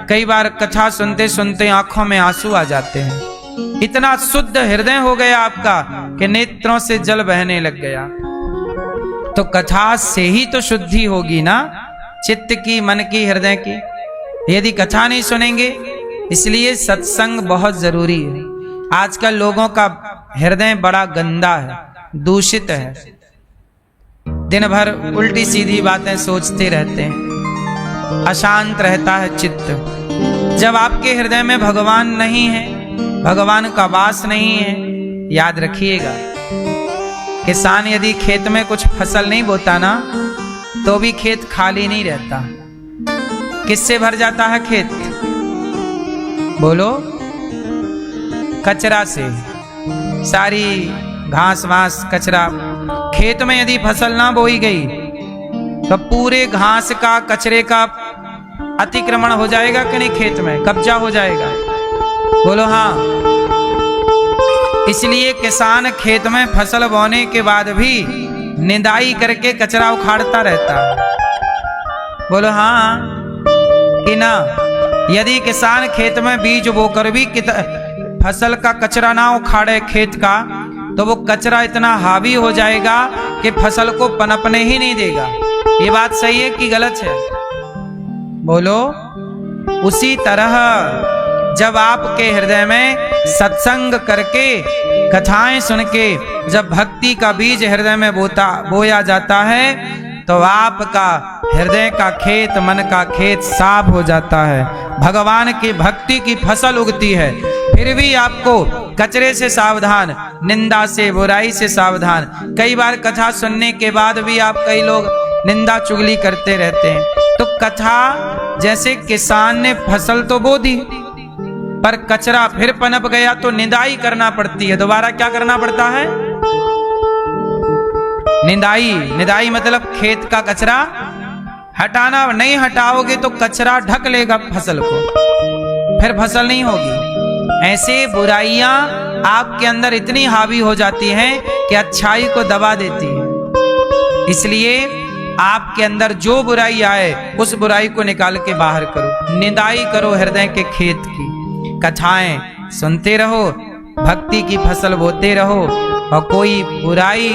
कई बार कथा सुनते सुनते आंखों में आंसू आ जाते हैं। इतना शुद्ध हृदय हो गया आपका कि नेत्रों से जल बहने लग गया। तो कथा से ही तो शुद्धि होगी ना, चित्त की, मन की, हृदय की। यदि कथा नहीं सुनेंगे, इसलिए सत्संग बहुत जरूरी है। आजकल लोगों का हृदय बड़ा गंदा है, दूषित है, दिन भर उल्टी सीधी बातें सोचते रहते हैं, अशांत रहता है चित्त। जब आपके हृदय में भगवान नहीं है, भगवान का वास नहीं है, याद रखिएगा, किसान यदि खेत में कुछ फसल नहीं बोता ना, तो भी खेत खाली नहीं रहता। किससे भर जाता है खेत? बोलो, कचरा से। सारी घास वास कचरा। खेत में यदि फसल ना बोई गई तो पूरे घास का, कचरे का अतिक्रमण हो जाएगा कि नहीं? खेत में कब्जा हो जाएगा। बोलो हाँ। इसलिए किसान खेत में फसल बोने के बाद भी निदाई करके कचरा उखाड़ता रहता है। बोलो हाँ कि ना? यदि किसान खेत में बीज बोकर भी फसल का कचरा ना उखाड़े खेत का, तो वो कचरा इतना हावी हो जाएगा कि फसल को पनपने ही नहीं देगा। ये बात सही है कि गलत है? बोलो। उसी तरह जब आपके हृदय में सत्संग करके, कथाएं सुन के जब भक्ति का बीज हृदय में बोया जाता है, तो आपका हृदय का खेत, मन का खेत साफ हो जाता है। भगवान की भक्ति की फसल उगती है। फिर भी आपको कचरे से सावधान, निंदा से, बुराई से सावधान। कई बार कथा सुनने के बाद भी आप, कई लोग निंदा चुगली करते रहते हैं। तो कथा, जैसे किसान ने फसल तो बो दी, पर कचरा फिर पनप गया तो निदाई करना पड़ती है। दोबारा क्या करना पड़ता है? निदाई। निदाई मतलब खेत का कचरा हटाना। नहीं हटाओगे तो कचरा ढक लेगा फसल को, फिर फसल नहीं होगी। ऐसे बुराइयां आपके अंदर इतनी हावी हो जाती हैं कि अच्छाई को दबा देती है। इसलिए आपके अंदर जो बुराई आए, उस बुराई को निकाल के बाहर करो। निदाई करो हृदय के खेत की। कथाएं सुनते रहो, भक्ति की फसल बोते रहो, और कोई बुराई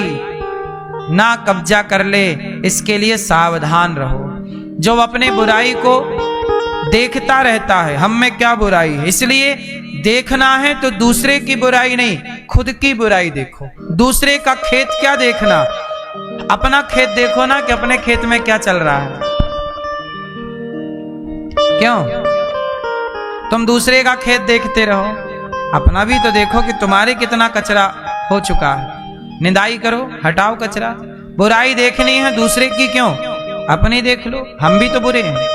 ना कब्जा कर ले, इसके लिए सावधान रहो। जो अपने बुराई को देखता रहता है, हम में क्या बुराई है, इसलिए देखना है तो दूसरे की बुराई नहीं, खुद की बुराई देखो। दूसरे का खेत क्या देखना, अपना खेत देखो ना, कि अपने खेत में क्या चल रहा है। क्यों तुम दूसरे का खेत देखते रहो? अपना भी तो देखो कि तुम्हारे कितना कचरा हो चुका है। निदाई करो, हटाओ कचरा। बुराई देखनी है दूसरे की, क्यों? अपनी देख लो, हम भी तो बुरे हैं।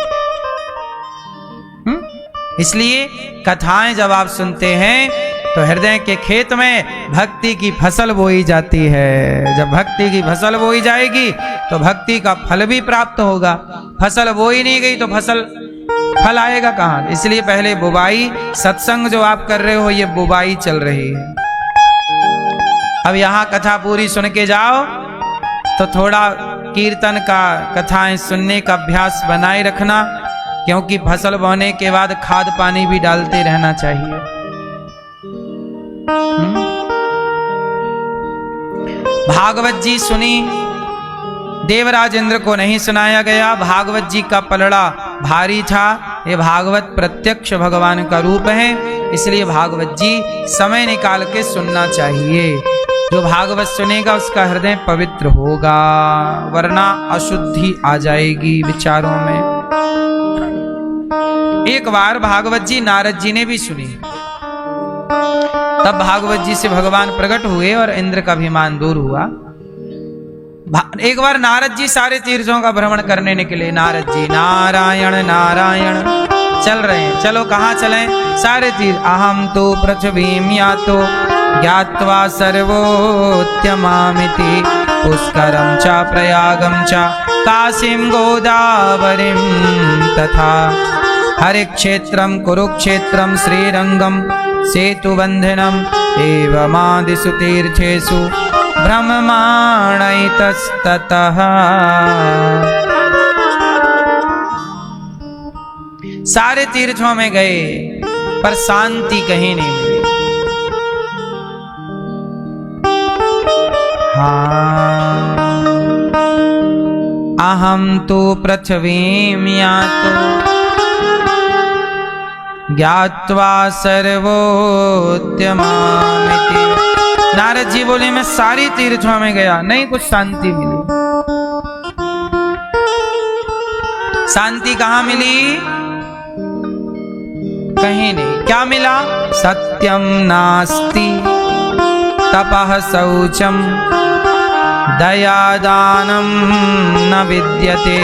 इसलिए कथाएं जब आप सुनते हैं तो हृदय के खेत में भक्ति की फसल बोई जाती है। जब भक्ति की फसल बोई जाएगी तो भक्ति का फल भी प्राप्त होगा। फसल बोई नहीं गई तो फल आएगा कहाँ? इसलिए पहले बुवाई, सत्संग जो आप कर रहे हो, ये बुवाई चल रही है। अब यहाँ कथा पूरी सुन के जाओ तो थोड़ा कीर्तन का, कथाएं सुनने का अभ्यास बनाए रखना, क्योंकि फसल बोने के बाद खाद पानी भी डालते रहना चाहिए। भागवत जी सुनी, देवराज इंद्र को नहीं सुनाया गया। भागवत जी का पलड़ा भारी था। ये भागवत प्रत्यक्ष भगवान का रूप है, इसलिए भागवत जी समय निकाल के सुनना चाहिए। जो भागवत सुनेगा उसका हृदय पवित्र होगा, वरना अशुद्धि आ जाएगी विचारों में। एक बार भागवत जी नारद जी ने भी सुनी। तब भागवत जी से भगवान प्रकट हुए और इंद्र का अभिमान दूर हुआ। एक बार नारद जी सारे तीर्थों का भ्रमण करने निकले। नारद जी नारायण नारायण चल रहे हैं। चलो कहाँ चलें? सारे तीर्थ। अहम तो पृथ्वीम यातो ज्ञात्वा सर्वोत्तमामिति पुष्करम च प्रयागम च काशीं गोदावरीं तथा हरिक्षेत्रम कुरुक्षेत्रम श्रीरंगम सेतुबंधनम एवमादिषु तीर्थेषु भ्रममाणैतस्ततः। सारे तीर्थों में गए पर शांति कहीं नहीं मिली। हाँ, अहम तो पृथ्वीं यातो ज्ञात्वा सर्वोत्तमामिति। नारद जी बोले मैं सारी तीर्थों में गया, नहीं कुछ शांति मिली। शांति कहाँ मिली? कहीं नहीं। क्या मिला? सत्यम नास्ति तपः शौचम दयादानम न विद्यते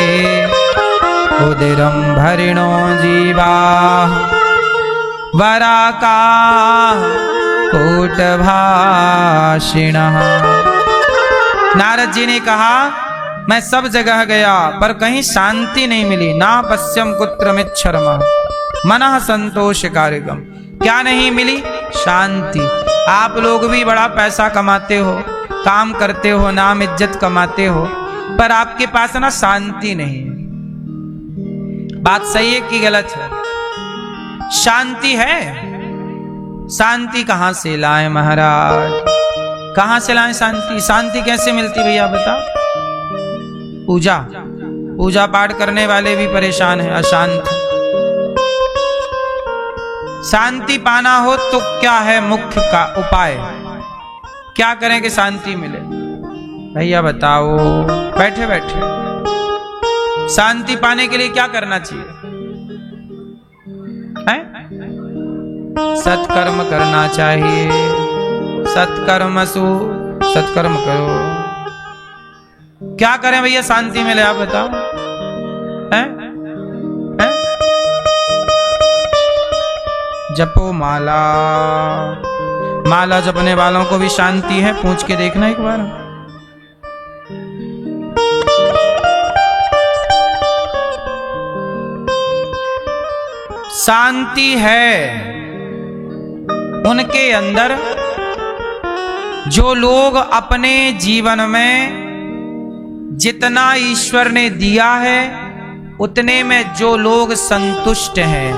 उदरम भरिणो जीवा वराका कूटभाषिणः। नारद जी ने कहा मैं सब जगह गया पर कहीं शांति नहीं मिली। ना पश्यम कुत्रमिच्छर्म मनः संतोषकारिकम। क्या नहीं मिली? शांति। आप लोग भी बड़ा पैसा कमाते हो, काम करते हो, नाम इज्जत कमाते हो, पर आपके पास ना शांति नहीं है। बात सही है कि गलत है? शांति है। शांति कहां से लाए महाराज? कहां से लाए शांति? शांति कैसे मिलती भैया बता? पूजा पाठ करने वाले भी परेशान हैं, अशांत। शांति पाना हो तो क्या है मुख्य का उपाय? क्या करें कि शांति मिले? भैया बताओ। बैठे बैठे शांति पाने के लिए क्या करना चाहिए? है? सत्कर्म करना चाहिए। सत्कर्मसु सत्कर्म करो। क्या करें भैया शांति मिले? आप बताओ। हैं? हैं? जपो माला। माला जपने वालों को भी शांति है? पूछ के देखना एक बार। शांति है उनके अंदर जो लोग अपने जीवन में जितना ईश्वर ने दिया है उतने में जो लोग संतुष्ट हैं।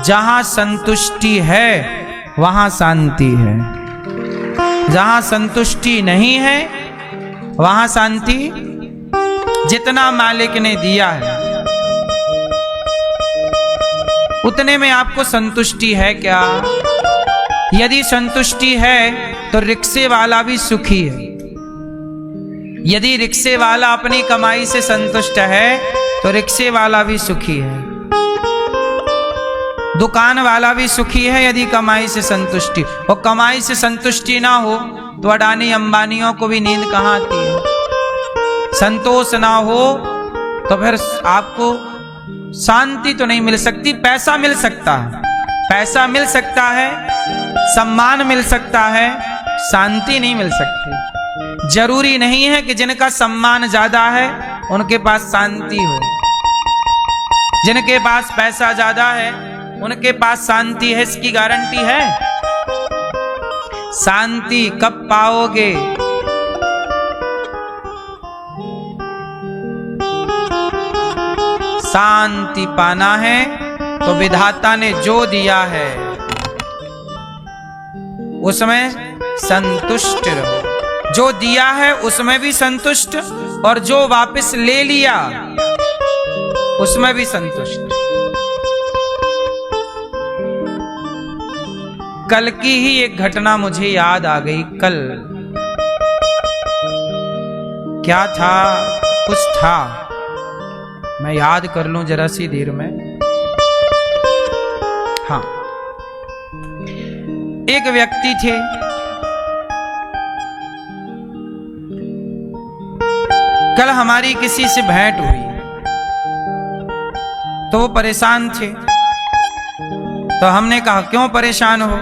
जहां संतुष्टि है वहां शांति है। जहां संतुष्टि नहीं है वहां शांति जितना मालिक ने दिया है उतने में आपको संतुष्टि है क्या? यदि संतुष्टि है तो रिक्शे वाला भी सुखी है। यदि रिक्शे वाला अपनी कमाई से संतुष्ट है तो रिक्शे वाला भी सुखी है। दुकान वाला भी सुखी है यदि कमाई से संतुष्टि। और कमाई से संतुष्टि ना हो तो अडानी अंबानियों को भी नींद कहाँ आती है? संतोष ना हो तो फिर आपको शांति तो नहीं मिल सकती। पैसा मिल सकता है, पैसा मिल सकता है, सम्मान मिल सकता है, शांति नहीं मिल सकती। जरूरी नहीं है कि जिनका सम्मान ज्यादा है उनके पास शांति हो। जिनके पास पैसा ज्यादा है उनके पास शांति है, इसकी गारंटी है? शांति कब पाओगे? शांति पाना है तो विधाता ने जो दिया है उसमें संतुष्ट रहो। जो दिया है उसमें भी संतुष्ट और जो वापस ले लिया उसमें भी संतुष्ट। कल की ही एक घटना मुझे याद आ गई। कल क्या था? कुछ था, मैं याद कर लूं जरा सी देर में। हाँ, एक व्यक्ति थे, कल हमारी किसी से भेंट हुई तो वो परेशान थे। तो हमने कहा क्यों परेशान हो?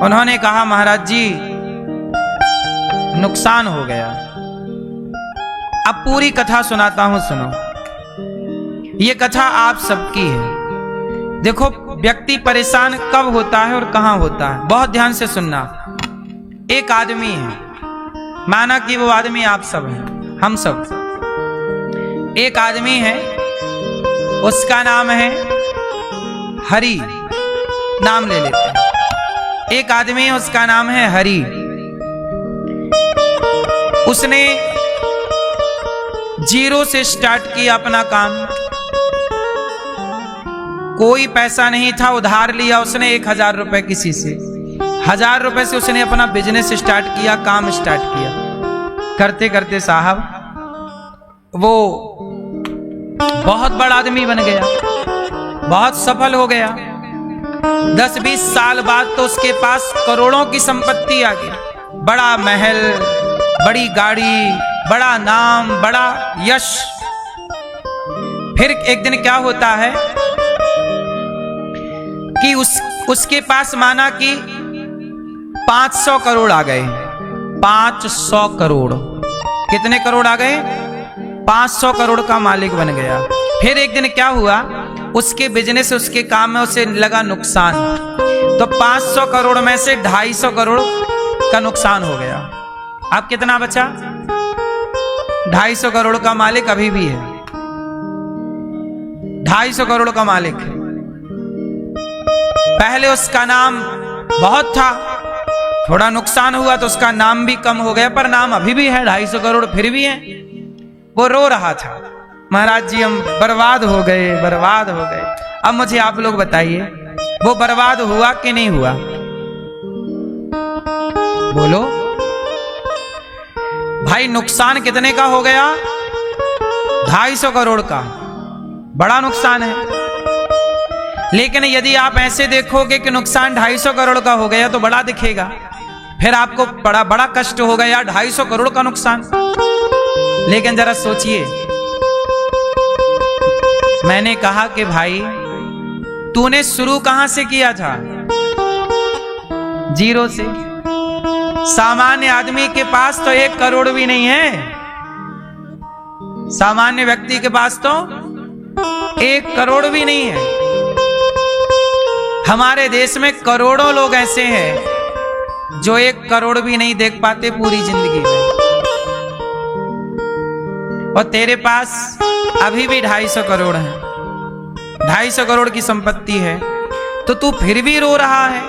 उन्होंने कहा महाराज जी नुकसान हो गया। अब पूरी कथा सुनाता हूं, सुनो। ये कथा आप सबकी है। देखो व्यक्ति परेशान कब होता है और कहां होता है, बहुत ध्यान से सुनना। एक आदमी है, माना कि वो आदमी आप सब हैं, हम सब। एक आदमी है, उसका नाम है हरि। नाम ले लेते हैं। एक आदमी है, उसका नाम है हरि। उसने जीरो से स्टार्ट किया अपना काम। कोई पैसा नहीं था, उधार लिया उसने 1000 रुपए किसी से। 1000 रुपए से उसने अपना बिजनेस स्टार्ट किया, काम स्टार्ट किया। करते करते साहब वो बहुत बड़ा आदमी बन गया, बहुत सफल हो गया। 10-20 साल बाद तो उसके पास करोड़ों की संपत्ति आ गई। बड़ा महल, बड़ी गाड़ी, बड़ा नाम, बड़ा यश। फिर एक दिन क्या होता है कि उसके पास माना कि 500 करोड़ आ गए। 500 करोड़। कितने करोड़ आ गए? 500 करोड़ का मालिक बन गया। फिर एक दिन क्या हुआ, उसके बिजनेस, उसके काम में उसे लगा नुकसान। तो 500 करोड़ में से 250 करोड़ का नुकसान हो गया। अब कितना बचा? 250 करोड़ का मालिक अभी भी है। 250 करोड़ का मालिक है। पहले उसका नाम बहुत था, थोड़ा नुकसान हुआ तो उसका नाम भी कम हो गया, पर नाम अभी भी है। 250 करोड़ फिर भी है। वो रो रहा था, महाराज जी हम बर्बाद हो गए, बर्बाद हो गए। अब मुझे आप लोग बताइए, वो बर्बाद हुआ कि नहीं हुआ? बोलो भाई, नुकसान कितने का हो गया? 250 करोड़ का। बड़ा नुकसान है। लेकिन यदि आप ऐसे देखोगे कि नुकसान 250 करोड़ का हो गया तो बड़ा दिखेगा, फिर आपको बड़ा बड़ा कष्ट होगा यार, 250 करोड़ का नुकसान। लेकिन जरा सोचिए, मैंने कहा कि भाई तूने शुरू कहां से किया था? जीरो से। सामान्य आदमी के पास तो 1 करोड़ भी नहीं है। सामान्य व्यक्ति के पास तो 1 करोड़ भी नहीं है। हमारे देश में करोड़ों लोग ऐसे हैं जो 1 करोड़ भी नहीं देख पाते पूरी जिंदगी में, और तेरे पास अभी भी 250 करोड़ है। 250 करोड़ की संपत्ति है तो तू फिर भी रो रहा है।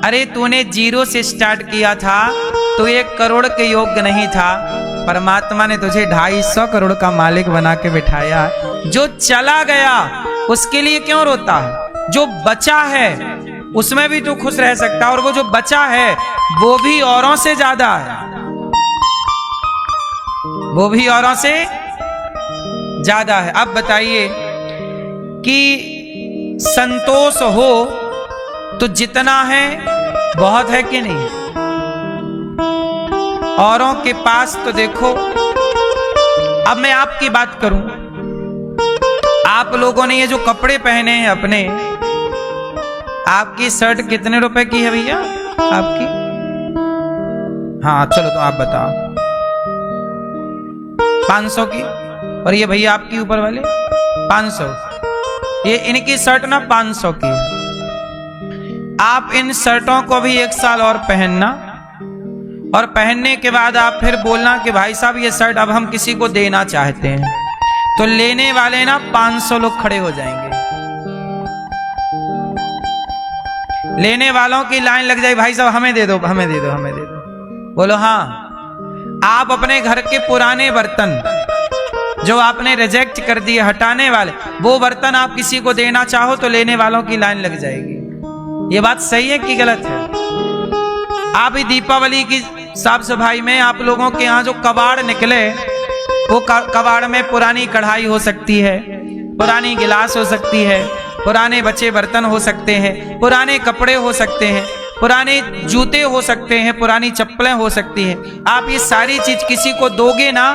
अरे तूने जीरो से स्टार्ट किया था तो 1 करोड़ के योग्य नहीं था। परमात्मा ने तुझे 250 करोड़ का मालिक बना के बिठाया। जो चला गया उसके लिए क्यों रोता है? जो बचा है उसमें भी तू खुश रह सकता है, और वो जो बचा है वो भी औरों से ज्यादा है। वो भी औरों से ज्यादा है। अब बताइए कि संतोष हो तो जितना है बहुत है कि नहीं? औरों के पास तो देखो, अब मैं आपकी बात करूं, आप लोगों ने ये जो कपड़े पहने हैं अपने, आपकी शर्ट कितने रुपए की है भैया आपकी? हाँ चलो तो आप बताओ। 500 की। और ये भैया आपकी ऊपर वाले 500। ये इनकी शर्ट ना 500 की है। आप इन शर्टों को भी 1 साल और पहनना, और पहनने के बाद आप फिर बोलना कि भाई साहब ये शर्ट अब हम किसी को देना चाहते हैं, तो लेने वाले ना 500 लोग खड़े हो जाएंगे। लेने वालों की लाइन लग जाए, भाई साहब हमें दे दो, हमें दे दो, हमें दे दो। बोलो हाँ। आप अपने घर के पुराने बर्तन जो आपने रिजेक्ट कर दिए, हटाने वाले, वो बर्तन आप किसी को देना चाहो तो लेने वालों की लाइन लग जाएगी। ये बात सही है कि गलत है? आप ही दीपावली की साफ सफाई में आप लोगों के यहाँ जो कबाड़ निकले, वो कबाड़ में पुरानी कढ़ाई हो सकती है, पुरानी गिलास हो सकती है, पुराने बचे बर्तन हो सकते हैं, पुराने कपड़े हो सकते हैं, पुराने जूते हो सकते हैं, पुरानी चप्पलें हो सकती हैं। आप ये सारी चीज किसी को दोगे ना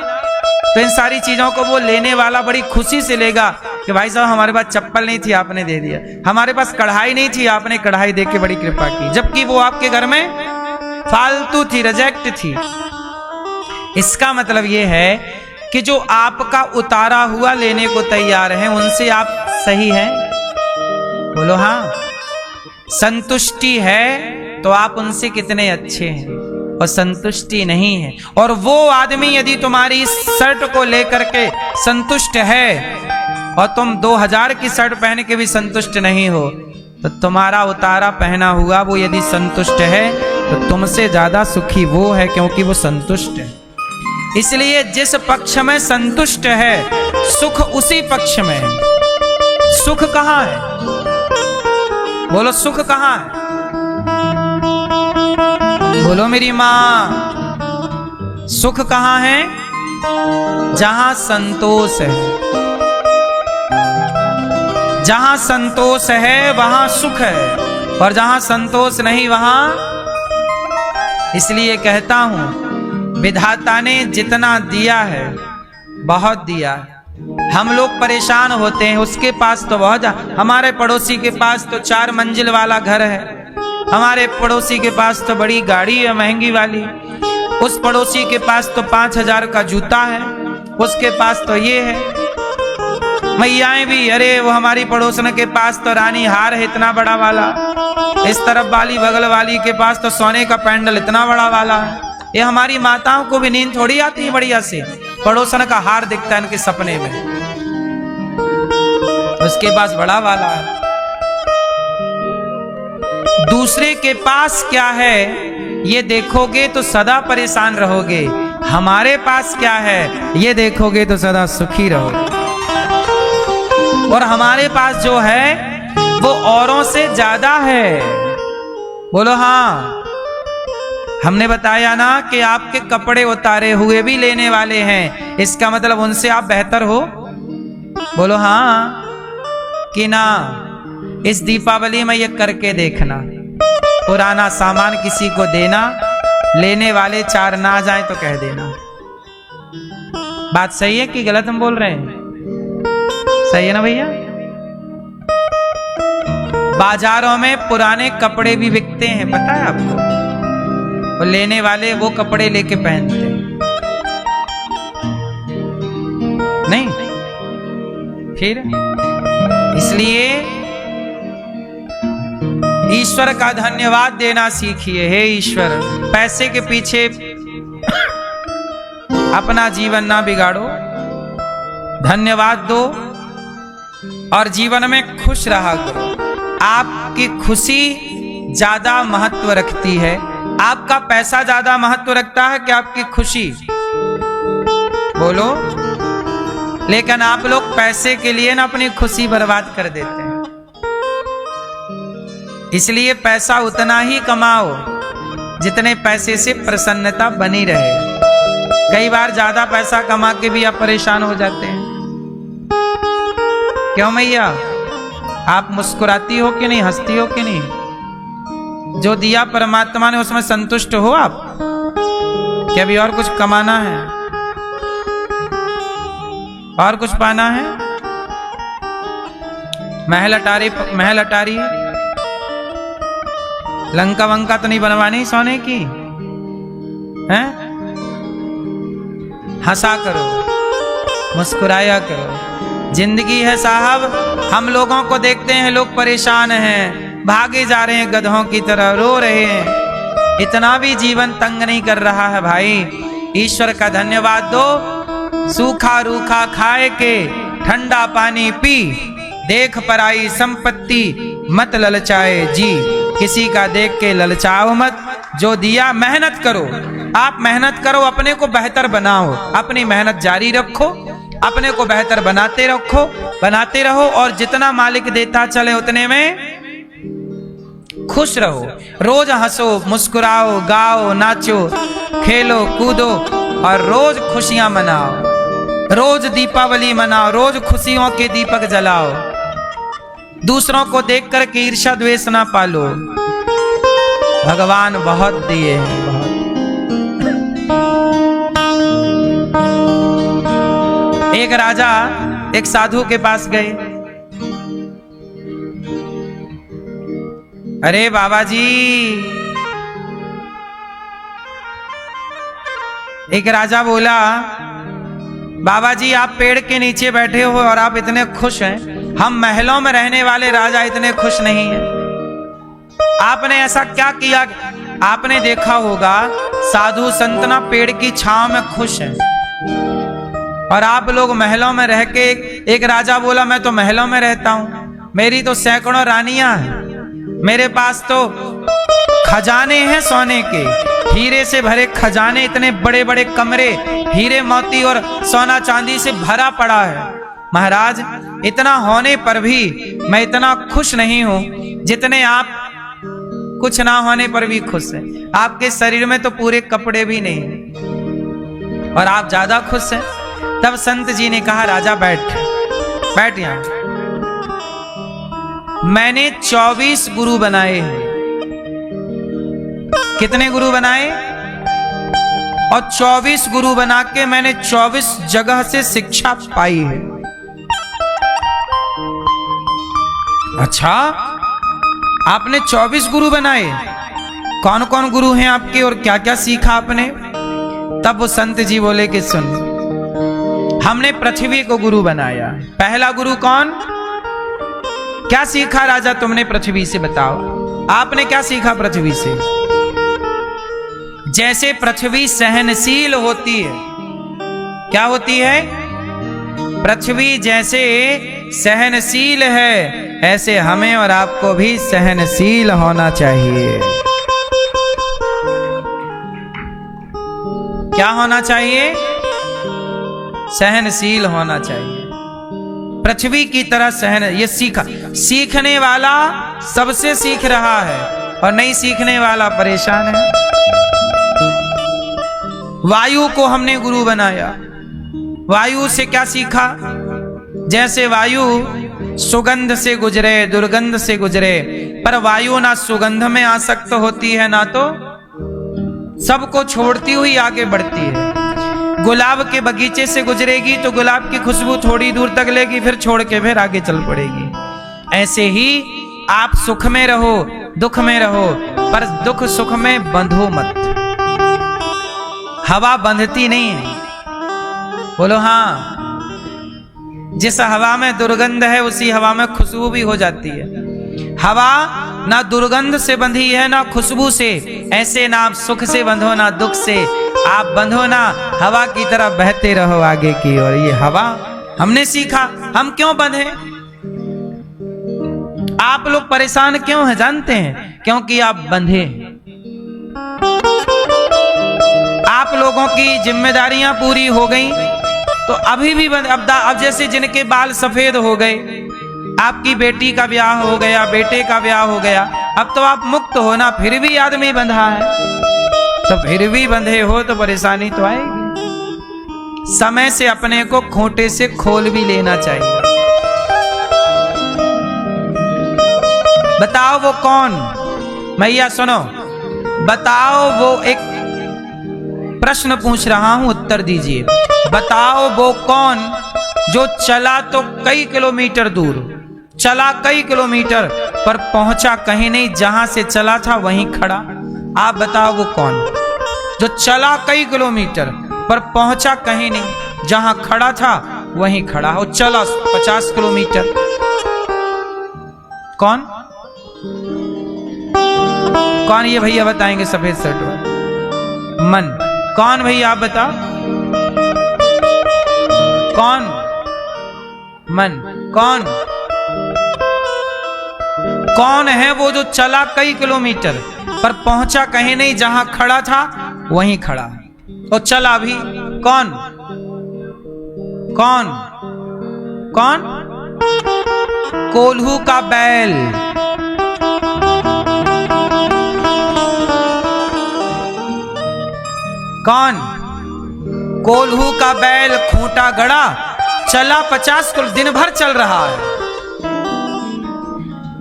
तो इन सारी चीजों को वो लेने वाला बड़ी खुशी से लेगा कि भाई साहब हमारे पास चप्पल नहीं थी आपने दे दिया, हमारे पास कढ़ाई नहीं थी आपने कढ़ाई दे के बड़ी कृपा की, जबकि वो आपके घर में फालतू थी, रिजेक्ट थी। इसका मतलब ये है कि जो आपका उतारा हुआ लेने को तैयार है उनसे आप सही हैं? बोलो हाँ। संतुष्टि है तो आप उनसे कितने अच्छे हैं, और संतुष्टि नहीं है, और वो आदमी यदि तुम्हारी इस शर्ट को लेकर के संतुष्ट है और तुम 2000 की शर्ट पहन के भी संतुष्ट नहीं हो, तो तुम्हारा उतारा पहना हुआ वो यदि संतुष्ट है तो तुमसे ज्यादा सुखी वो है, क्योंकि वो संतुष्ट है। इसलिए जिस पक्ष में संतुष्ट है सुख उसी पक्ष में है। सुख कहाँ है? बोलो सुख कहाँ है? बोलो मेरी मां, सुख कहाँ है? जहां संतोष है। जहां संतोष है वहां सुख है, और जहां संतोष नहीं वहां। इसलिए कहता हूं विधाता ने जितना दिया है बहुत दिया है। हम लोग परेशान होते हैं, उसके पास तो बहुत, हमारे पड़ोसी के पास तो 4 मंजिल वाला घर है, हमारे पड़ोसी के पास तो बड़ी गाड़ी है महंगी वाली, उस पड़ोसी के पास तो 5000 का जूता है, उसके पास तो ये है। मैयाएं भी, अरे वो हमारी पड़ोसन के पास तो रानी हार है इतना बड़ा वाला, इस तरफ वाली बगल वाली के पास तो सोने का पैंडल इतना बड़ा वाला है। ये हमारी माताओं को भी नींद थोड़ी आती है बढ़िया से, पड़ोसन का हार दिखता है इनके सपने में, उसके पास बड़ा वाला है। दूसरे के पास क्या है ये देखोगे तो सदा परेशान रहोगे, हमारे पास क्या है ये देखोगे तो सदा सुखी रहोगे। और हमारे पास जो है वो औरों से ज्यादा है। बोलो हाँ। हमने बताया ना कि आपके कपड़े उतारे हुए भी लेने वाले हैं, इसका मतलब उनसे आप बेहतर हो। बोलो हाँ कि ना। इस दीपावली में ये करके देखना, पुराना सामान किसी को देना, लेने वाले 4 ना जाए तो कह देना। बात सही है कि गलत हम बोल रहे हैं? सही है ना भैया? बाजारों में पुराने कपड़े भी बिकते हैं, पता है आपको? और लेने वाले वो कपड़े लेके पहनते हैं। नहीं फिर इसलिए ईश्वर का धन्यवाद देना सीखिए। हे ईश्वर, पैसे के पीछे अपना जीवन ना बिगाड़ो, धन्यवाद दो और जीवन में खुश रहा करो। आपकी खुशी ज्यादा महत्व रखती है। आपका पैसा ज्यादा महत्व रखता है कि आपकी खुशी? बोलो। लेकिन आप लोग पैसे के लिए ना अपनी खुशी बर्बाद कर देते हैं। इसलिए पैसा उतना ही कमाओ जितने पैसे से प्रसन्नता बनी रहे। कई बार ज्यादा पैसा कमा के भी आप परेशान हो जाते हैं। क्यों मैया? आप मुस्कुराती हो कि नहीं, हंसती हो कि नहीं? जो दिया परमात्मा ने उसमें संतुष्ट हो आप? क्या अभी और कुछ कमाना है, और कुछ पाना है? महल अटारी लंका वंका तो नहीं बनवानी सोने की हैं? हंसा करो, मुस्कुराया करो। जिंदगी है साहब। हम लोगों को देखते हैं लोग परेशान हैं, भागे जा रहे हैं गधों की तरह, रो रहे हैं। इतना भी जीवन तंग नहीं कर रहा है भाई। ईश्वर का धन्यवाद दो। सूखा रूखा खाए के ठंडा पानी पी, देख पराई संपत्ति मत ललचाए जी। किसी का देख के ललचाओ मत। जो दिया मेहनत करो, आप मेहनत करो, अपने को बेहतर बनाओ, अपनी मेहनत जारी रखो, अपने को बेहतर बनाते रहो और जितना मालिक देता चले उतने में खुश रहो। रोज हंसो, मुस्कुराओ, गाओ, नाचो, खेलो, कूदो और रोज खुशियां मनाओ। रोज दीपावली मनाओ, रोज खुशियों के दीपक जलाओ। दूसरों को देखकर के ईर्ष्या द्वेष ना पालो। भगवान बहुत दिए हैं, बहुत। एक राजा एक साधु के पास गए। अरे बाबा जी, एक राजा बोला, बाबा जी आप पेड़ के नीचे बैठे हो और आप इतने खुश हैं, हम महलों में रहने वाले राजा इतने खुश नहीं हैं। आपने ऐसा क्या किया? आपने देखा होगा साधु संत ना पेड़ की छांव में खुश हैं। और आप लोग महलों में रह के, एक राजा बोला मैं तो महलों में रहता हूं, मेरी तो सैकड़ों रानियां हैं, मेरे पास तो खजाने हैं सोने के, हीरे से भरे खजाने, इतने बड़े बड़े कमरे, हीरे मोती और सोना चांदी से भरा पड़ा है। महाराज इतना होने पर भी मैं इतना खुश नहीं हूं जितने आप कुछ ना होने पर भी खुश हैं। आपके शरीर में तो पूरे कपड़े भी नहीं हैं और आप ज्यादा खुश हैं। तब संत जी ने कहा राजा बैठ यहां। मैंने 24 गुरु बनाए हैं। कितने गुरु बनाए? और 24 गुरु बना के मैंने 24 जगह से शिक्षा पाई है। अच्छा, आपने 24 गुरु बनाए? कौन कौन गुरु हैं आपके और क्या क्या सीखा आपने? तब वो संत जी बोले कि सुन, हमने पृथ्वी को गुरु बनाया। पहला गुरु कौन? क्या सीखा राजा तुमने पृथ्वी से? बताओ आपने क्या सीखा पृथ्वी से? जैसे पृथ्वी सहनशील होती है, क्या होती है? पृथ्वी जैसे सहनशील है, ऐसे हमें और आपको भी सहनशील होना चाहिए। क्या होना चाहिए? सहनशील होना चाहिए, पृथ्वी की तरह सहन। ये सीखा, सीखने वाला सबसे सीख रहा है और नहीं सीखने वाला परेशान है। वायु को हमने गुरु बनाया। वायु से क्या सीखा? जैसे वायु सुगंध से गुजरे, दुर्गंध से गुजरे, पर वायु ना सुगंध में आसक्त होती है ना तो सबको छोड़ती हुई आगे बढ़ती है। गुलाब के बगीचे से गुजरेगी तो गुलाब की खुशबू थोड़ी दूर तक लेगी, फिर छोड़ के फिर आगे चल पड़ेगी। ऐसे ही आप सुख में रहो, दुख में रहो, पर दुख सुख में बंधो मत। हवा बंधती नहीं है। बोलो हाँ। जिस हवा में दुर्गंध है उसी हवा में खुशबू भी हो जाती है। हवा ना दुर्गंध से बंधी है ना खुशबू से। ऐसे ना आप सुख से बंधो ना दुख से, आप बंधो ना हवा की तरह बहते रहो आगे की ओर। ये हवा हमने सीखा। हम क्यों बंधे? आप लोग परेशान क्यों हैं जानते हैं? क्योंकि आप बंधे। आप लोगों की जिम्मेदारियां पूरी हो गई तो अभी भी अब जैसे जिनके बाल सफेद हो गए, आपकी बेटी का ब्याह हो गया, बेटे का ब्याह हो गया, अब तो आप मुक्त हो ना, फिर भी आदमी बंधा है। तो फिर भी बंधे हो तो परेशानी तो आएगी। समय से अपने को खूंटे से खोल भी लेना चाहिए। बताओ वो कौन? मैया सुनो, बताओ वो, एक प्रश्न पूछ रहा हूं, उत्तर दीजिए। बताओ वो कौन जो चला तो कई किलोमीटर दूर, चला कई किलोमीटर पर पहुंचा कहीं नहीं, जहां से चला था वहीं खड़ा। आप बताओ वो कौन जो चला कई किलोमीटर पर पहुंचा कहीं नहीं, जहां खड़ा था वहीं खड़ा हो। चला 50 किलोमीटर। कौन? कौन ये भैया बताएंगे सफेद शर्ट वाले? मन। कौन भैया आप बताओ? कौन? मन। कौन? कौन है वो जो चला कई किलोमीटर पर पहुंचा कहीं नहीं, जहां खड़ा था वहीं खड़ा और चला भी? कौन? कौन? कौन? कोल्हू का बैल। कौन? कोल्हू का बैल खूंटा गड़ा, चला 50 किलो, दिन भर चल रहा है।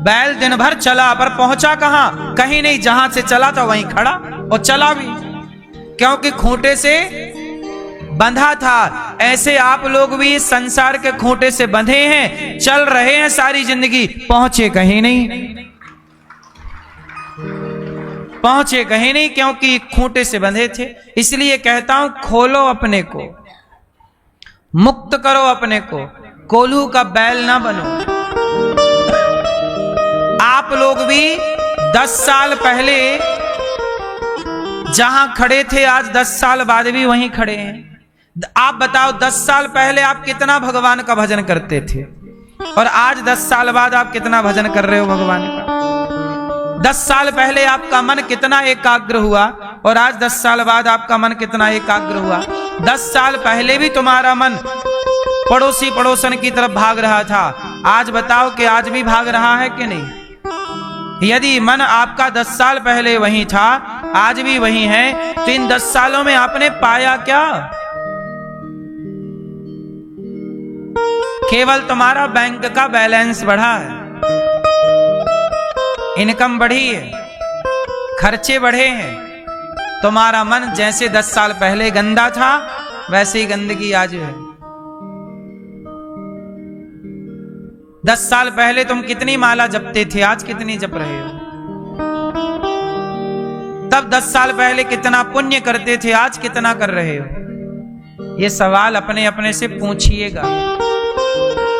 बैल दिन भर चला पर पहुंचा कहां? कहीं नहीं, जहां से चला था वहीं खड़ा और चला भी, क्योंकि खूंटे से बंधा था। ऐसे आप लोग भी इस संसार के खूंटे से बंधे हैं, चल रहे हैं सारी जिंदगी, पहुंचे कहीं नहीं। पहुंचे कहीं नहीं क्योंकि खूंटे से बंधे थे। इसलिए कहता हूं, खोलो अपने को, मुक्त करो अपने को, कोल्हू का बैल ना बनो। आप लोग भी 10 साल पहले जहां खड़े थे आज 10 साल बाद भी वहीं खड़े हैं। आप बताओ 10 साल पहले आप कितना भगवान का भजन करते थे और आज 10 साल बाद आप कितना भजन कर रहे हो भगवान का। 10 साल पहले आपका मन कितना एकाग्र हुआ और आज 10 साल बाद आपका मन कितना एकाग्र हुआ। 10 साल पहले भी तुम्हारा मन पड़ोसी पड़ोसन की तरफ भाग रहा था, आज बताओ कि आज भी भाग रहा है कि नहीं। यदि मन आपका 10 साल पहले वही था, आज भी वही है, तो इन 10 सालों में आपने पाया क्या? केवल तुम्हारा बैंक का बैलेंस बढ़ा है, इनकम बढ़ी है, खर्चे बढ़े हैं। तुम्हारा मन जैसे 10 साल पहले गंदा था वैसे ही गंदगी आज है। 10 साल पहले तुम कितनी माला जपते थे, आज कितनी जप रहे हो? तब 10 साल पहले कितना पुण्य करते थे, आज कितना कर रहे हो? ये सवाल अपने अपने से पूछिएगा।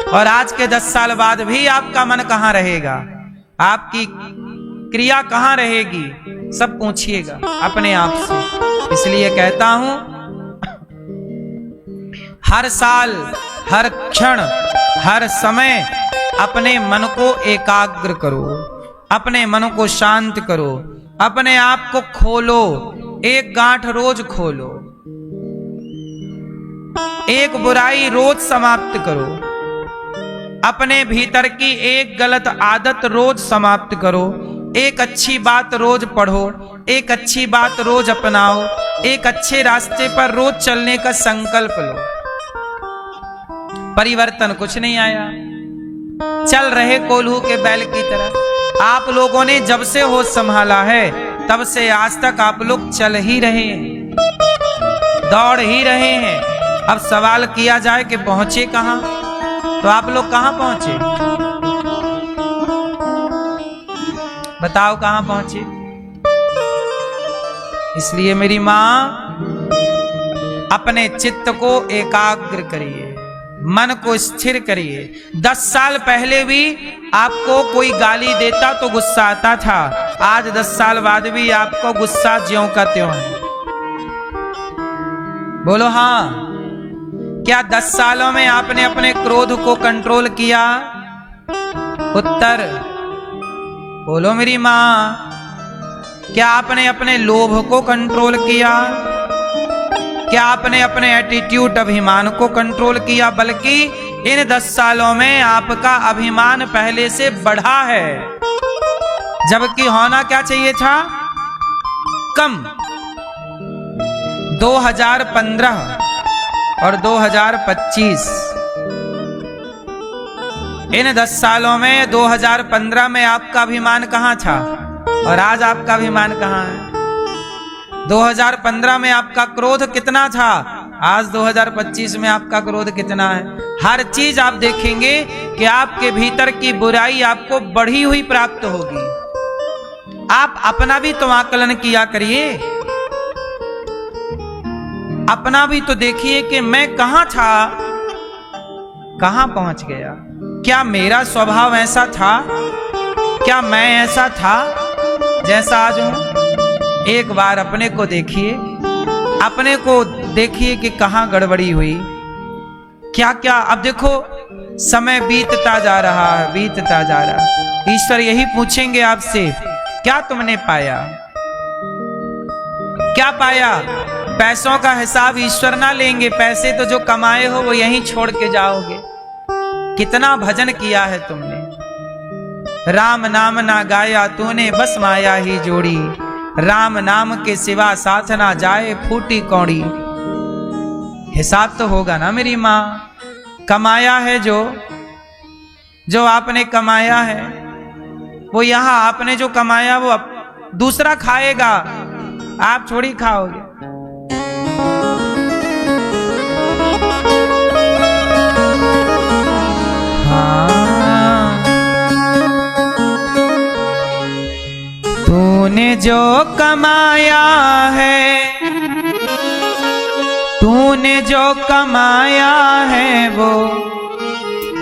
और आज के 10 साल बाद भी आपका मन कहां रहेगा, आपकी क्रिया कहां रहेगी, सब पूछिएगा अपने आप से। इसलिए कहता हूं, हर साल, हर क्षण, हर समय अपने मन को एकाग्र करो, अपने मन को शांत करो, अपने आप को खोलो। एक गांठ रोज खोलो, एक बुराई रोज समाप्त करो, अपने भीतर की एक गलत आदत रोज समाप्त करो, एक अच्छी बात रोज पढ़ो, एक अच्छी बात रोज अपनाओ, एक अच्छे रास्ते पर रोज चलने का संकल्प लो। परिवर्तन कुछ नहीं आया, चल रहे कोल्हू के बैल की तरह। आप लोगों ने जब से होश संभाला है तब से आज तक आप लोग चल ही रहे हैं, दौड़ ही रहे हैं। अब सवाल किया जाए कि पहुंचे कहां, तो आप लोग कहां पहुंचे? बताओ कहां पहुंचे? इसलिए मेरी मां, अपने चित्त को एकाग्र करिए, मन को स्थिर करिए। 10 साल पहले भी आपको कोई गाली देता तो गुस्सा आता था, आज 10 साल बाद भी आपको गुस्सा ज्यों का त्यों है। बोलो हां। क्या 10 सालों में आपने अपने क्रोध को कंट्रोल किया? उत्तर बोलो मेरी मां। क्या आपने अपने लोभ को कंट्रोल किया? क्या आपने अपने एटीट्यूड, अभिमान को कंट्रोल किया? बल्कि इन 10 सालों में आपका अभिमान पहले से बढ़ा है, जबकि होना क्या चाहिए था? कम। 2015 और 2025, इन 10 सालों में 2015 में आपका अभिमान कहां था और आज आपका अभिमान कहां है? 2015 में आपका क्रोध कितना था, आज 2025 में आपका क्रोध कितना है? हर चीज आप देखेंगे कि आपके भीतर की बुराई आपको बढ़ी हुई प्राप्त होगी। आप अपना भी तो आकलन किया करिए, अपना भी तो देखिए कि मैं कहां था, कहां पहुंच गया। क्या मेरा स्वभाव ऐसा था? क्या मैं ऐसा था जैसा आज हूं? एक बार अपने को देखिए, अपने को देखिए कि कहां गड़बड़ी हुई, क्या क्या। अब देखो समय बीतता जा रहा है, बीतता जा रहा है। ईश्वर यही पूछेंगे आपसे, क्या तुमने पाया? क्या पाया? पैसों का हिसाब ईश्वर ना लेंगे, पैसे तो जो कमाए हो वो यहीं छोड़ के जाओगे। कितना भजन किया है तुमने, राम नाम ना गाया तूने, बस माया ही जोड़ी। राम नाम के सिवा साथ ना जाए, फूटी कौड़ी। हिसाब तो होगा ना मेरी माँ। कमाया है जो आपने कमाया है, वो यहां आपने जो कमाया वो दूसरा खाएगा, आप थोड़ी खाओगे। तूने जो कमाया है, तूने जो कमाया है वो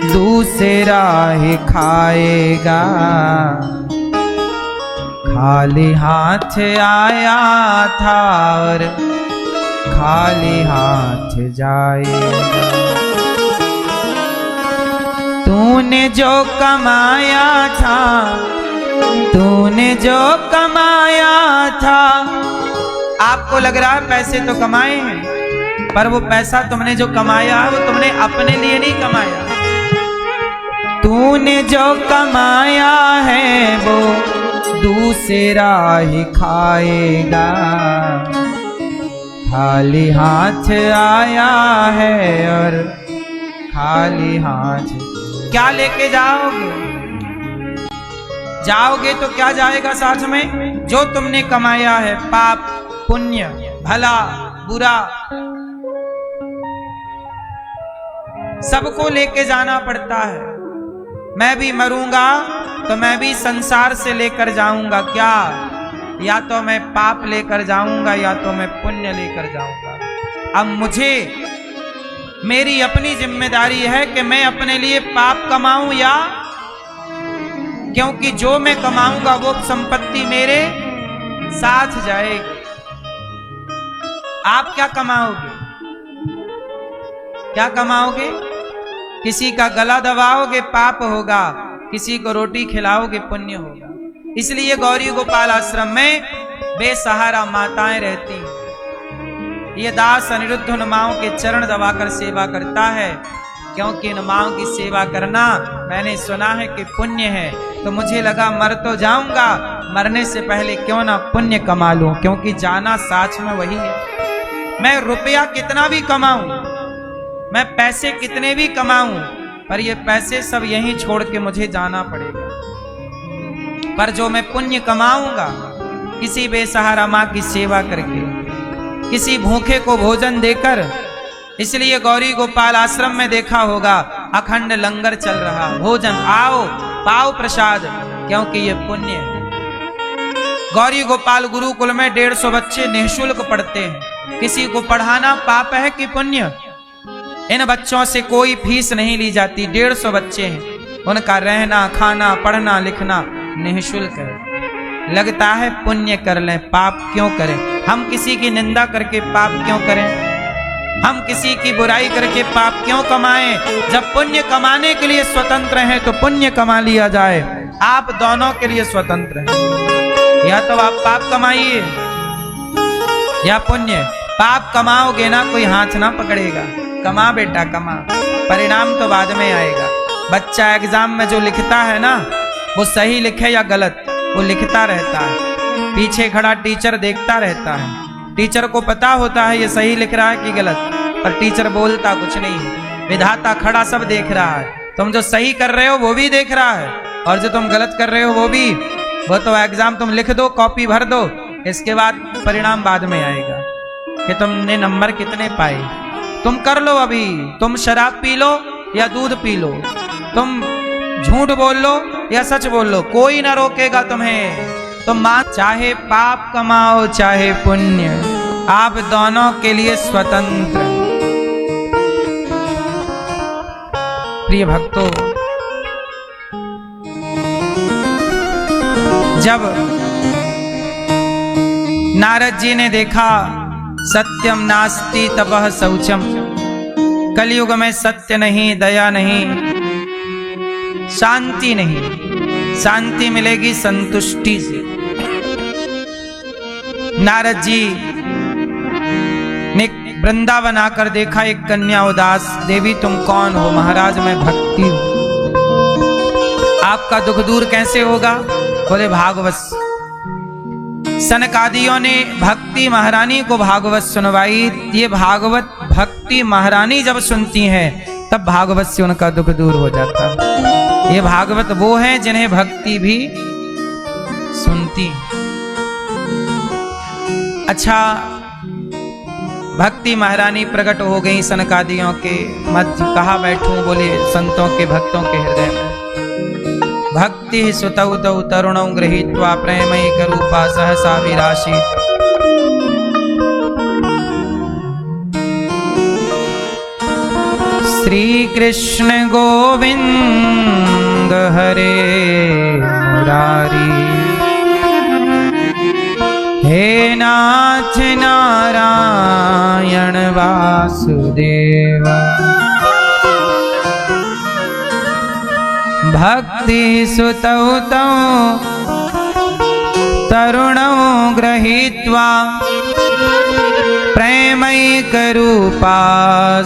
दूसरा ही खाएगा। खाली हाथ आया था और खाली हाथ जाएगा। तूने जो कमाया था, तूने जो कमाया था, आपको लग रहा है पैसे तो कमाए हैं, पर वो पैसा तुमने जो कमाया वो तुमने अपने लिए नहीं कमाया। तूने जो कमाया है वो दूसरा ही खाएगा। खाली हाथ आया है और खाली हाथ क्या लेके जाओगे? जाओगे तो क्या जाएगा साथ में? जो तुमने कमाया है, पाप पुण्य, भला बुरा, सबको लेके जाना पड़ता है। मैं भी मरूंगा तो मैं भी संसार से लेकर जाऊंगा क्या? या तो मैं पाप लेकर जाऊंगा या तो मैं पुण्य लेकर जाऊंगा। अब मुझे मेरी अपनी जिम्मेदारी है कि मैं अपने लिए पाप कमाऊं या, क्योंकि जो मैं कमाऊंगा वो संपत्ति मेरे साथ जाएगी। आप क्या कमाओगे? क्या कमाओगे? किसी का गला दबाओगे, पाप होगा। किसी को रोटी खिलाओगे, पुण्य होगा। इसलिए गौरी गोपाल आश्रम में बेसहारा माताएं रहती हैं। ये दास अनिरुद्ध उन माओं के चरण दबाकर सेवा करता है, क्योंकि इन माओं की सेवा करना मैंने सुना है कि पुण्य है। तो मुझे लगा मर तो जाऊंगा, मरने से पहले क्यों ना पुण्य कमा लूं, क्योंकि जाना साथ में वही है। मैं रुपया कितना भी कमाऊं, मैं पैसे कितने भी कमाऊं, पर ये पैसे सब यहीं छोड़ के मुझे जाना पड़ेगा। पर जो मैं पुण्य कमाऊंगा, किसी बेसहारा माँ की सेवा करके, किसी भूखे को भोजन देकर, इसलिए गौरी गोपाल आश्रम में देखा होगा अखंड लंगर चल रहा, भोजन आओ पाओ प्रसाद, क्योंकि ये पुण्य है। गौरी गोपाल गुरुकुल में 150 बच्चे निःशुल्क पढ़ते हैं। किसी को पढ़ाना पाप है कि पुण्य? इन बच्चों से कोई फीस नहीं ली जाती। 150 बच्चे हैं, उनका रहना खाना पढ़ना लिखना निःशुल्क है। लगता है पुण्य कर लें, पाप क्यों करें? हम किसी की निंदा करके पाप क्यों करें? हम किसी की बुराई करके पाप क्यों कमाएं? जब पुण्य कमाने के लिए स्वतंत्र हैं तो पुण्य कमा लिया जाए। आप दोनों के लिए स्वतंत्र हैं। या तो आप पाप कमाइए या पुण्य। पाप कमाओगे ना, कोई हाथ ना पकड़ेगा। कमा बेटा कमा, परिणाम तो बाद में आएगा। बच्चा एग्जाम में जो लिखता है ना, वो सही लिखे या गलत, वो लिखता रहता है। पीछे खड़ा टीचर देखता रहता है। टीचर को पता होता है ये सही लिख रहा है कि गलत, पर टीचर बोलता कुछ नहीं है। विधाता खड़ा सब देख रहा है। तुम जो सही कर रहे हो वो भी देख रहा है, और जो तुम गलत कर रहे हो वो भी। वो तो एग्जाम तुम लिख दो, कॉपी भर दो, इसके बाद परिणाम बाद में आएगा कि तुमने नंबर कितने पाए। तुम कर लो अभी, तुम शराब पी लो या दूध पी लो, तुम झूठ बोल लो या सच बोल लो, कोई ना रोकेगा तुम्हें। तुम चाहे पाप कमाओ चाहे पुण्य, आप दोनों के लिए स्वतंत्र। प्रिय भक्तों, जब नारद जी ने देखा सत्यम नास्ति तपः शौचम, कलयुग में सत्य नहीं, दया नहीं, शांति नहीं, शांति मिलेगी संतुष्टि से। नारद जी ने वृंदावन आकर देखा एक कन्या उदास। देवी तुम कौन हो? महाराज मैं भक्ति हूं। आपका दुख दूर कैसे होगा? बोले भागवत। सनकादियों ने भक्ति महारानी को भागवत सुनवाई। ये भागवत भक्ति महारानी जब सुनती हैं तब भागवत से उनका दुख दूर हो जाता है। ये भागवत वो हैं जिन्हें भक्ति भी सुनती। अच्छा, भक्ति महारानी प्रकट हो गई सनकादियों के मध्य। कहाँ बैठूं? बोले संतों के भक्तों के हृदय में। भक्ति सुतौ तौ तरुणौ गृहीत्वा प्रेमैक रूपा सहसा विरासीत्। श्री कृष्ण गोविंद हरे मुरारी, हे नाथ नारायण वासुदेव भक्ति सुतौ तौ तरुणौ गृहीत्वा प्रेमैकरूपा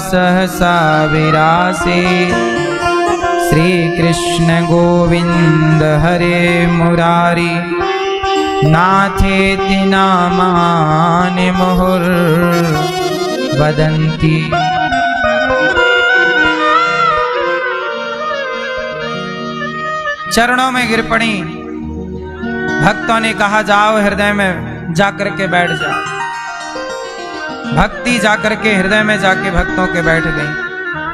सहसा विरासे श्री कृष्ण गोविंद हरे मुरारी नाथेति नामानि मुहुर्वदन्ति। चरणों में गिर पड़ी। भक्तों ने कहा जाओ हृदय में जाकर के बैठ जाओ। भक्ति जाकर के हृदय में जाके भक्तों के बैठ गई।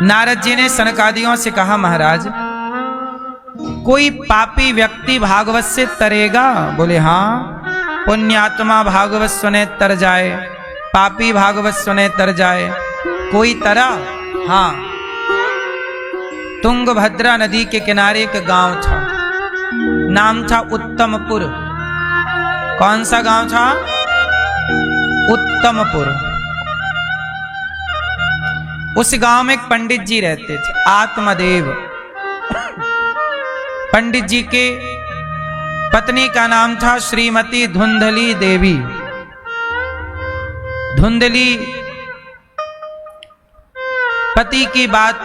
नारद जी ने सनकादियों से कहा महाराज कोई पापी व्यक्ति भागवत से तरेगा? बोले हाँ, पुण्यात्मा भागवत सुने तर जाए, पापी भागवत सुने तर जाए। कोई तरा? हाँ, तुंगभद्रा नदी के किनारे एक गांव था, नाम था उत्तमपुर। कौन सा गांव था? उत्तमपुर। उस गांव में एक पंडित जी रहते थे, आत्मदेव। पंडित जी के पत्नी का नाम था श्रीमती धुंधली देवी। धुंधली पति की बात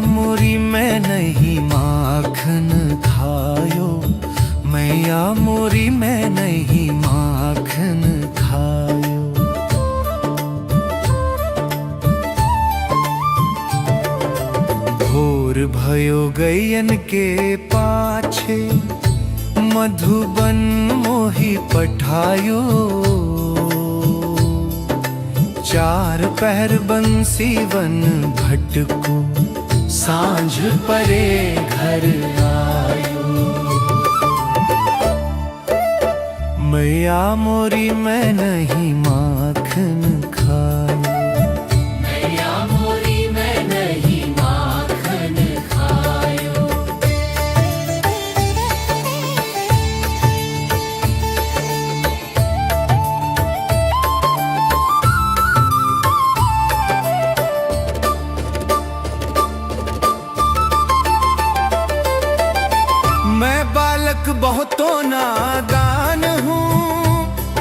मोरी मैं नहीं माखन खायो, मैया मोरी मैं नहीं माखन खायो। भोर भयो गयन के पाछे मधुबन मोही पठायो। चार पहर बंसी वन भटको सांझ परे घर आयो। मैया मोरी मैं नहीं माखन खायो, मैया मोरी मैं नहीं माखन खायो। मैं बालक बहुतों नादान हूँ,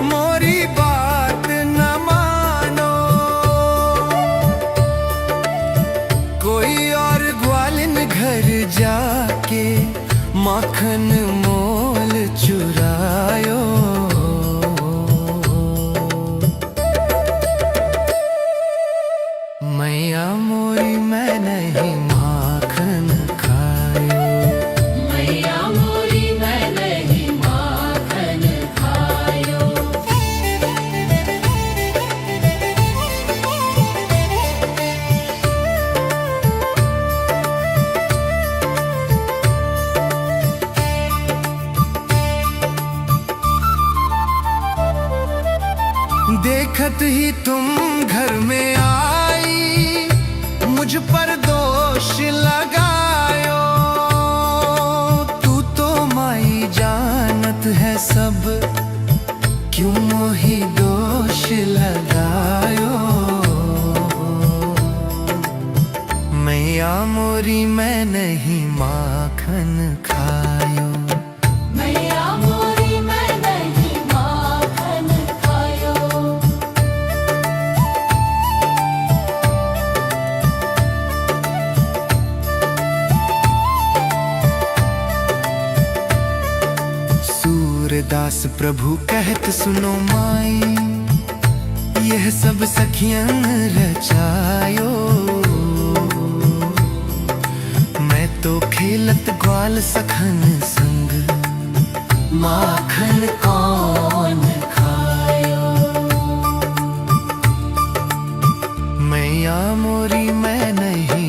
मोरी बात न मानो। कोई और ग्वालिन घर जाके माखन मोल चुरायो। मैया मोरी मैं नहीं माखन खायो, मैया मोरी मैं नहीं माखन खायो। देखत ही तुम घर में आई, मुझ पर दोष लगायो। तू तो माई जानत है सब, क्यों मोही दोष लगायो। मैया मोरी मैं नहीं माखन खायो, मैया मोरी मैं नहीं माखन खायो। सूरदास प्रभु कहत सुनो माई, यह सब सखियन रचायो। मैं तो खेलत ग्वाल सखन संग, माखन कौन खायो। मैया मोरी मैं नहीं